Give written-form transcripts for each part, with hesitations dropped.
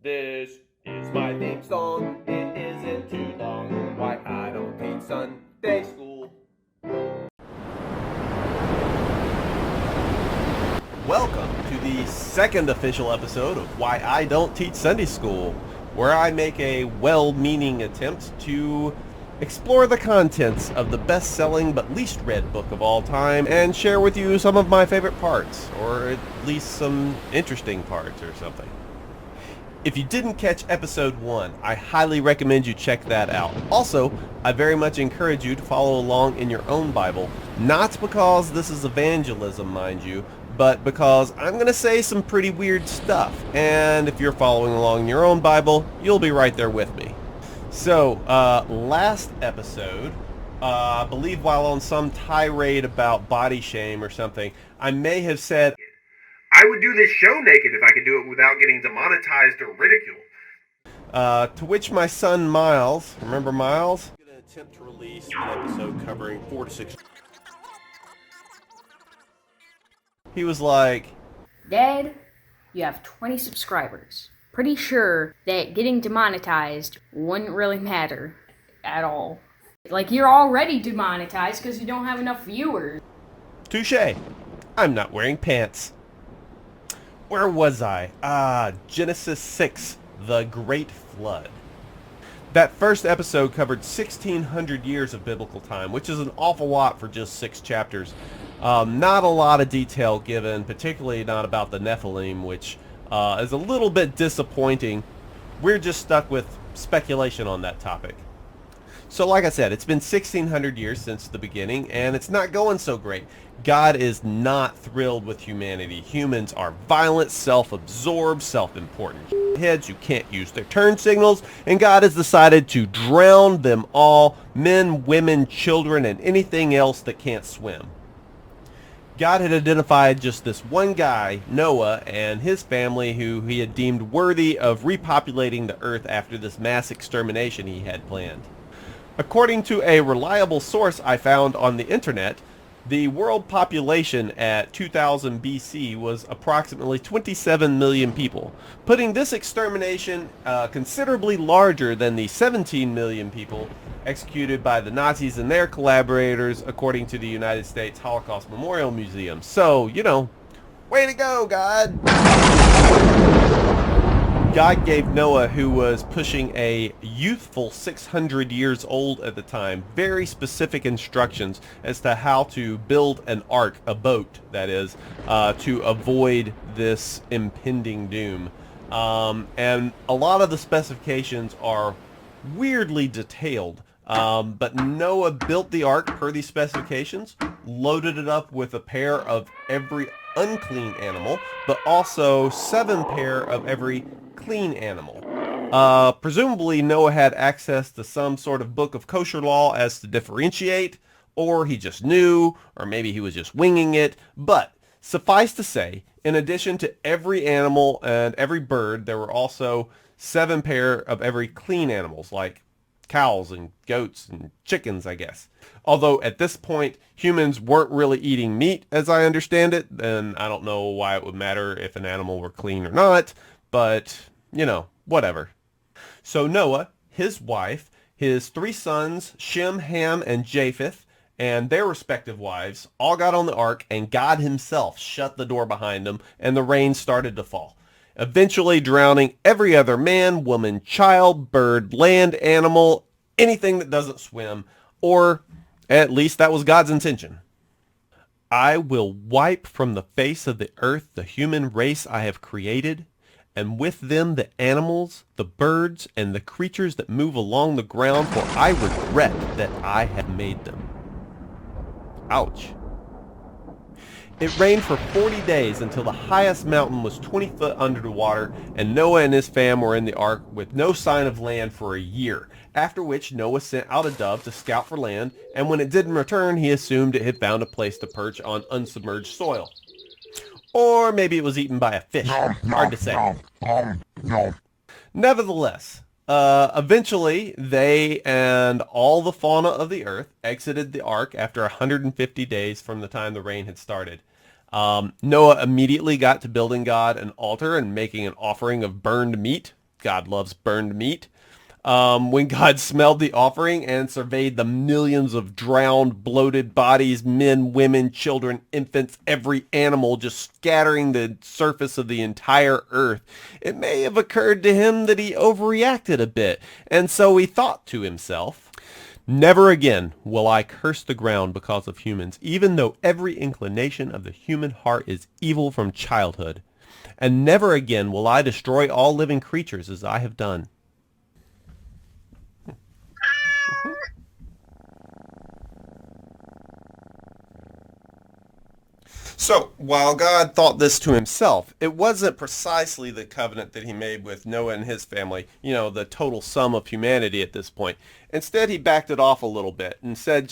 This is my theme song. It isn't too long. Why I don't teach Sunday school. Welcome to the second official episode of Why I Don't Teach Sunday School, where I make a well-meaning attempt to explore the contents of the best-selling but least read book of all time and share with you some of my favorite parts, or at least some interesting parts or something. If you didn't catch episode 1, I highly recommend you check that out. Also, I very much encourage you to follow along in your own Bible, not because this is evangelism, mind you, but because I'm going to say some pretty weird stuff, and if you're following along in your own Bible, you'll be right there with me. So, last episode, I believe while on some tirade about body shame or something, I may have said, I would do this show naked if I could do it without getting demonetized or ridiculed. to which my son Miles, remember Miles? I'm going to attempt to release an episode covering 4 to 6. He was like, Dad, you have 20 subscribers. Pretty sure that getting demonetized wouldn't really matter at all. Like, you're already demonetized because you don't have enough viewers. touche, I'm not wearing pants. Where was I? Genesis 6, The Great Flood. That first episode covered 1,600 years of biblical time, which is an awful lot for just 6 chapters. Not a lot of detail given, particularly not about the Nephilim, which is a little bit disappointing. We're just stuck with speculation on that topic. So like I said, it's been 1,600 years since the beginning, and it's not going so great. God is not thrilled with humanity. Humans are violent, self-absorbed, self-important heads who can't use their turn signals, and God has decided to drown them all, men, women, children, and anything else that can't swim. God had identified just this one guy, Noah, and his family who he had deemed worthy of repopulating the earth after this mass extermination he had planned. According to a reliable source I found on the internet, the world population at 2000 BC was approximately 27 million people, putting this extermination considerably larger than the 17 million people executed by the Nazis and their collaborators, according to the United States Holocaust Memorial Museum. So, you know, way to go, God! God gave Noah, who was pushing a youthful 600 years old at the time, very specific instructions as to how to build an ark, a boat, that is, to avoid this impending doom. And a lot of the specifications are weirdly detailed, but Noah built the ark per these specifications, loaded it up with a pair of every unclean animal, but also 7 pair of every clean animal. Presumably Noah had access to some sort of book of kosher law as to differentiate, or he just knew, or maybe he was just winging it, but suffice to say, in addition to every animal and every bird, there were also 7 pair of every clean animals, like cows and goats and chickens, I guess. Although at this point, humans weren't really eating meat, as I understand it, and I don't know why it would matter if an animal were clean or not, but, you know, whatever. So Noah, his wife, his 3 sons, Shem, Ham, and Japheth, and their respective wives, all got on the ark, and God himself shut the door behind them, and the rain started to fall, eventually drowning every other man, woman, child, bird, land, animal, anything that doesn't swim, or at least that was God's intention. I will wipe from the face of the earth the human race I have created, and with them the animals, the birds, and the creatures that move along the ground, for I regret that I have made them. Ouch. It rained for 40 days until the highest mountain was 20 foot under the water, and Noah and his fam were in the ark with no sign of land for a year, after which Noah sent out a dove to scout for land, and when it didn't return, he assumed it had found a place to perch on unsubmerged soil. Or maybe it was eaten by a fish. Hard to say. Nevertheless, eventually they and all the fauna of the earth exited the ark after 150 days from the time the rain had started. Noah immediately got to building God an altar and making an offering of burned meat. God loves burned meat. When God smelled the offering and surveyed the millions of drowned, bloated bodies, men, women, children, infants, every animal just scattering the surface of the entire earth, it may have occurred to him that he overreacted a bit, and so he thought to himself, "Never again will I curse the ground because of humans, even though every inclination of the human heart is evil from childhood. And never again will I destroy all living creatures as I have done." So, while God thought this to himself, it wasn't precisely the covenant that he made with Noah and his family, the total sum of humanity at this point. Instead, he backed it off a little bit and said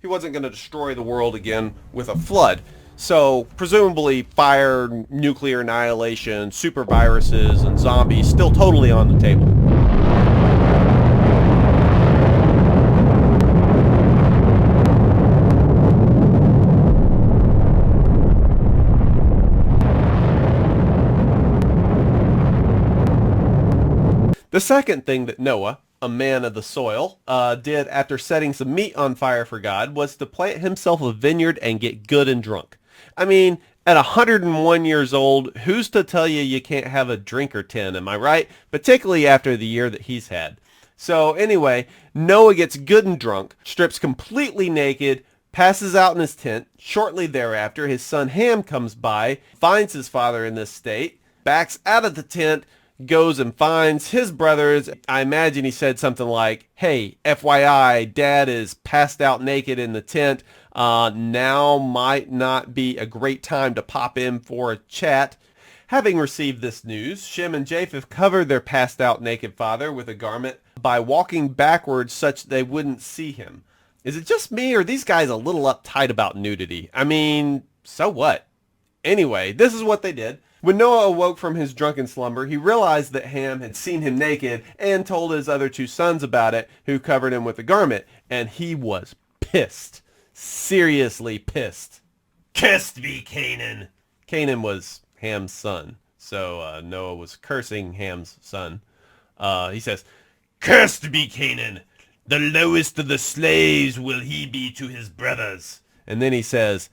he wasn't going to destroy the world again with a flood. So, presumably, fire, nuclear annihilation, super viruses, and zombies still totally on the table. The second thing that Noah, a man of the soil, did after setting some meat on fire for God was to plant himself a vineyard and get good and drunk. I mean, at 101 years old, who's to tell you can't have a drink or 10, am I right? Particularly after the year that he's had. So anyway, Noah gets good and drunk, strips completely naked, passes out in his tent. Shortly thereafter, his son Ham comes by, finds his father in this state, backs out of the tent, goes and finds his brothers. I imagine he said something like, "Hey, FYI, Dad is passed out naked in the tent. Now might not be a great time to pop in for a chat." Having received this news, Shem and Japheth covered their passed out naked father with a garment by walking backwards such they wouldn't see him. Is it just me, or are these guys a little uptight about nudity? I mean, so what? Anyway, this is what they did. When Noah awoke from his drunken slumber, he realized that Ham had seen him naked and told his other two sons about it, who covered him with a garment, and he was pissed. Seriously pissed. "Cursed be Canaan!" Canaan was Ham's son, so Noah was cursing Ham's son. He says, "Cursed be Canaan! The lowest of the slaves will he be to his brothers." And then he says,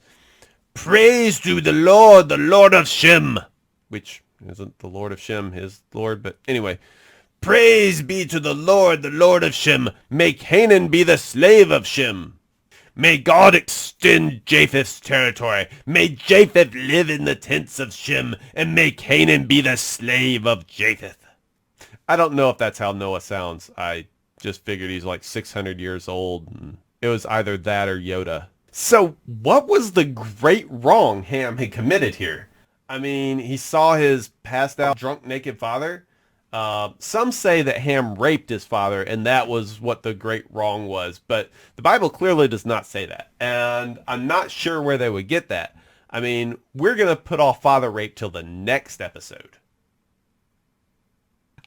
"Praise to the Lord of Shem," which isn't the Lord of Shem, his Lord, but anyway. "Praise be to the Lord of Shem. May Canaan be the slave of Shem. May God extend Japheth's territory. May Japheth live in the tents of Shem, and may Canaan be the slave of Japheth." I don't know if that's how Noah sounds. I just figured he's like 600 years old, and it was either that or Yoda. So what was the great wrong Ham had committed here? I mean, he saw his passed out, drunk, naked father. Some say that Ham raped his father, and that was what the great wrong was. But the Bible clearly does not say that. And I'm not sure where they would get that. I mean, we're going to put off father rape till the next episode.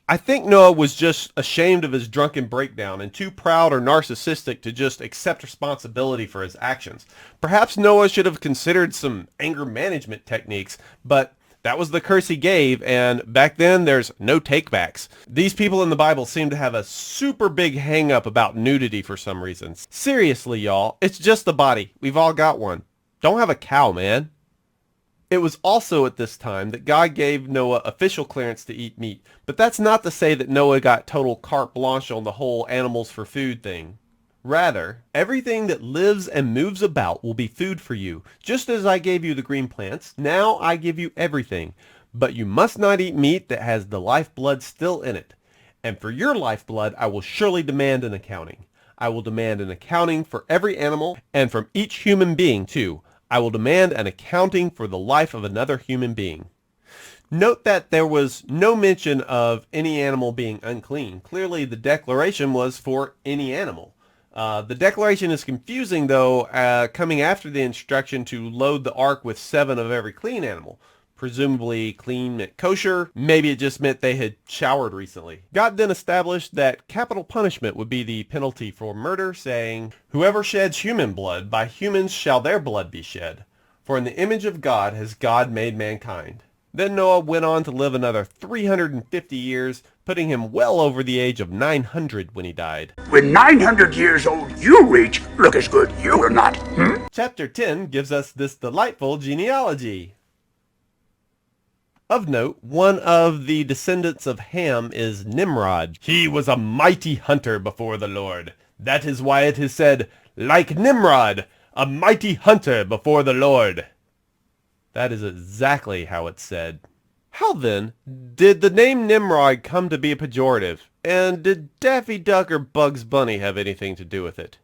I think Noah was just ashamed of his drunken breakdown and too proud or narcissistic to just accept responsibility for his actions. Perhaps Noah should have considered some anger management techniques, but that was the curse he gave, and back then there's no takebacks. These people in the Bible seem to have a super big hang-up about nudity for some reason. Seriously, y'all, it's just the body. We've all got one. Don't have a cow, man. It was also at this time that God gave Noah official clearance to eat meat, but that's not to say that Noah got total carte blanche on the whole animals for food thing. Rather, everything that lives and moves about will be food for you. Just as I gave you the green plants, now I give you everything. But you must not eat meat that has the lifeblood still in it. And for your lifeblood, I will surely demand an accounting. I will demand an accounting for every animal, and from each human being, too. I will demand an accounting for the life of another human being. Note that there was no mention of any animal being unclean. Clearly, the declaration was for any animal. The declaration is confusing, though, coming after the instruction to load the ark with 7 of every clean animal. Presumably clean meant kosher. Maybe it just meant they had showered recently. God then established that capital punishment would be the penalty for murder, saying, "Whoever sheds human blood, by humans shall their blood be shed. For in the image of God has God made mankind." Then Noah went on to live another 350 years, putting him well over the age of 900 when he died. When 900 years old you reach, look as good you will not. Chapter 10 gives us this delightful genealogy. Of note, one of the descendants of Ham is Nimrod. He was a mighty hunter before the Lord. That is why it is said, like Nimrod, a mighty hunter before the Lord. That is exactly how it's said. How then did the name Nimrod come to be a pejorative? And did Daffy Duck or Bugs Bunny have anything to do with it?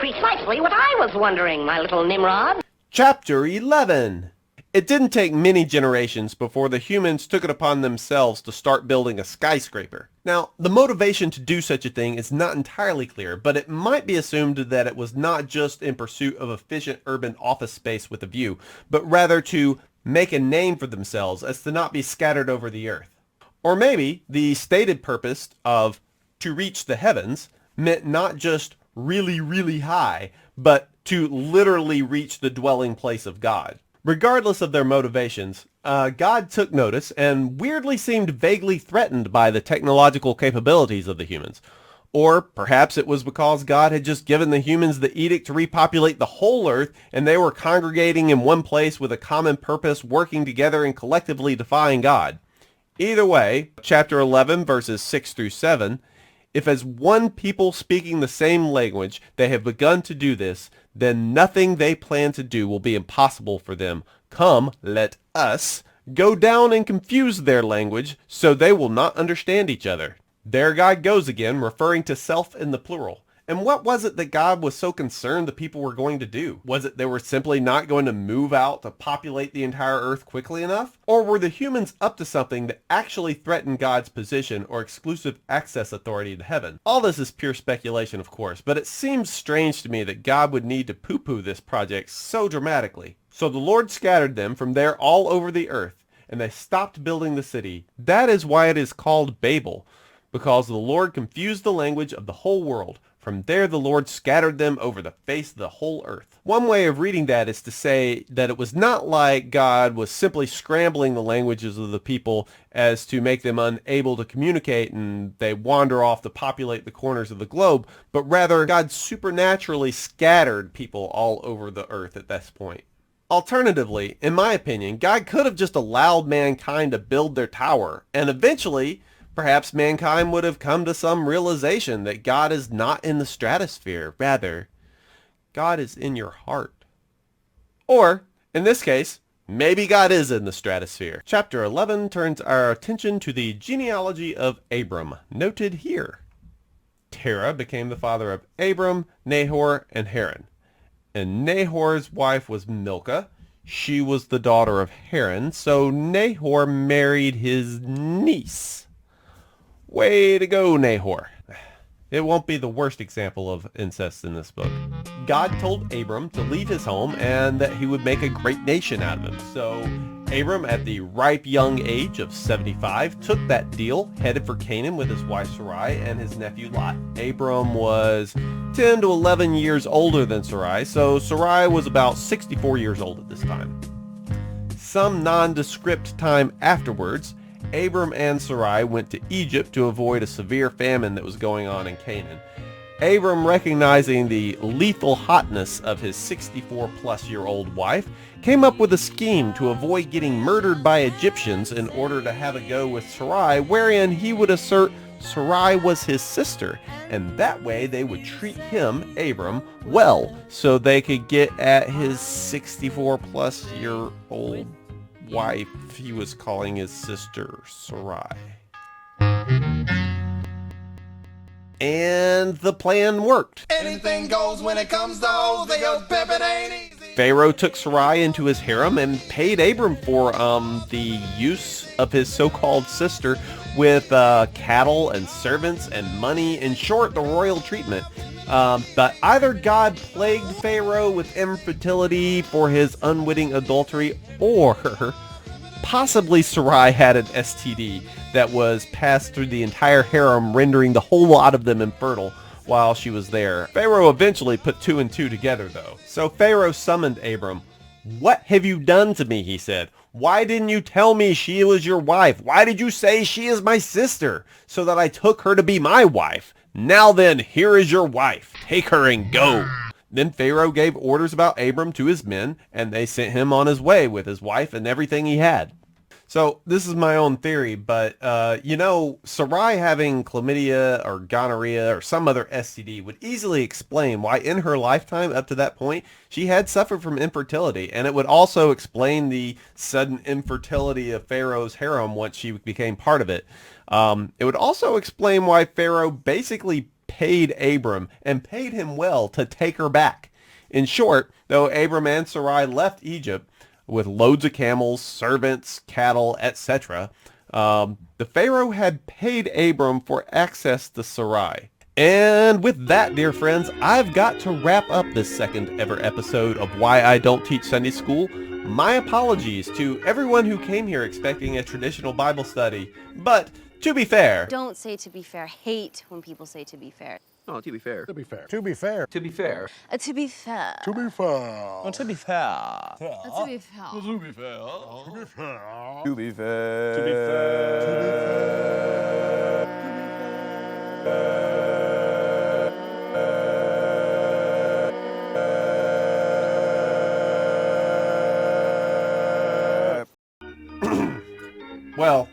Precisely what I was wondering, my little Nimrod. Chapter 11. It didn't take many generations before the humans took it upon themselves to start building a skyscraper. Now, the motivation to do such a thing is not entirely clear, but it might be assumed that it was not just in pursuit of efficient urban office space with a view, but rather to make a name for themselves as to not be scattered over the earth. Or maybe the stated purpose of to reach the heavens meant not just really, really high, but to literally reach the dwelling place of God. Regardless of their motivations, God took notice and weirdly seemed vaguely threatened by the technological capabilities of the humans. Or perhaps it was because God had just given the humans the edict to repopulate the whole earth and they were congregating in one place with a common purpose, working together and collectively defying God. Either way, chapter 11 verses 6 through 7, if as one people speaking the same language they have begun to do this, then nothing they plan to do will be impossible for them. Come, let us go down and confuse their language so they will not understand each other. There God goes again, referring to self in the plural. And what was it that God was so concerned the people were going to do? Was it they were simply not going to move out to populate the entire earth quickly enough? Or were the humans up to something that actually threatened God's position or exclusive access authority to heaven? All this is pure speculation, of course, but it seems strange to me that God would need to poo-poo this project so dramatically. So the Lord scattered them from there all over the earth, and they stopped building the city. That is why it is called Babel, because the Lord confused the language of the whole world. From there the Lord scattered them over the face of the whole earth. One way of reading that is to say that it was not like God was simply scrambling the languages of the people as to make them unable to communicate and they wander off to populate the corners of the globe, but rather God supernaturally scattered people all over the earth at this point. Alternatively, in my opinion, God could have just allowed mankind to build their tower, and eventually perhaps mankind would have come to some realization that God is not in the stratosphere. Rather, God is in your heart. Or, in this case, maybe God is in the stratosphere. Chapter 11 turns our attention to the genealogy of Abram, noted here. Terah became the father of Abram, Nahor, and Haran. And Nahor's wife was Milcah. She was the daughter of Haran, so Nahor married his niece. Way to go, Nahor. It won't be the worst example of incest in this book. God told Abram to leave his home and that he would make a great nation out of him. So Abram, at the ripe young age of 75, took that deal, headed for Canaan with his wife Sarai and his nephew Lot. Abram was 10 to 11 years older than Sarai, so Sarai was about 64 years old at this time. Some nondescript time afterwards, Abram and Sarai went to Egypt to avoid a severe famine that was going on in Canaan. Abram, recognizing the lethal hotness of his 64-plus-year-old wife, came up with a scheme to avoid getting murdered by Egyptians in order to have a go with Sarai, wherein he would assert Sarai was his sister, and that way they would treat him, Abram, well, so they could get at his 64-plus-year-old wife he was calling his sister Sarai. And the plan worked. Anything goes when it comes to hoes, they go pimpin' ain't easy. Pharaoh took Sarai into his harem and paid Abram for the use of his so-called sister with cattle and servants and money. In short, the royal treatment. But either God plagued Pharaoh with infertility for his unwitting adultery, or possibly Sarai had an STD that was passed through the entire harem, rendering the whole lot of them infertile while she was there. Pharaoh eventually put two and two together, though. So Pharaoh summoned Abram. "What have you done to me?" he said. "Why didn't you tell me she was your wife? Why did you say she is my sister, so that I took her to be my wife? Now then, here is your wife. Take her and go." Then Pharaoh gave orders about Abram to his men, and they sent him on his way with his wife and everything he had. So this is my own theory, but Sarai having chlamydia or gonorrhea or some other STD would easily explain why in her lifetime up to that point she had suffered from infertility, and it would also explain the sudden infertility of Pharaoh's harem once she became part of it. It would also explain why Pharaoh basically paid Abram and paid him well to take her back. In short, though Abram and Sarai left Egypt with loads of camels, servants, cattle, etc., the Pharaoh had paid Abram for access to Sarai. And with that, dear friends, I've got to wrap up this second ever episode of Why I Don't Teach Sunday School. My apologies to everyone who came here expecting a traditional Bible study, but to be fair... Don't say to be fair. Hate when people say to be fair. Oh, to be fair. To be fair. To be fair. To be fair. To be fair. To be fair. To be fair. To be fair. To be fair. To be fair. To be fair. To be fair. To be fair. Well,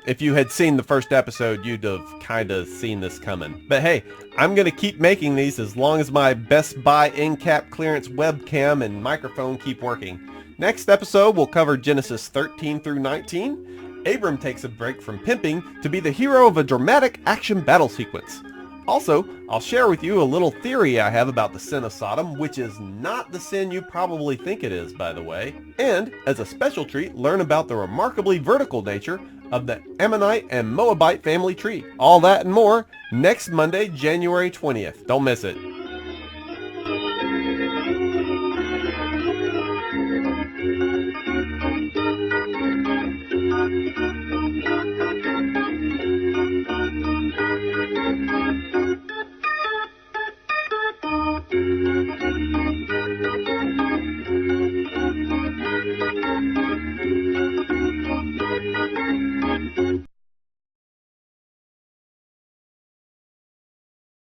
if you had seen the first episode, you'd have kind of seen this coming. But hey, I'm going to keep making these as long as my Best Buy end-cap clearance webcam and microphone keep working. Next episode, we'll cover Genesis 13 through 19. Abram takes a break from pimping to be the hero of a dramatic action battle sequence. Also, I'll share with you a little theory I have about the sin of Sodom, which is not the sin you probably think it is, by the way. And, as a special treat, learn about the remarkably vertical nature of the Ammonite and Moabite family tree. All that and more next Monday, January 20th. Don't miss it.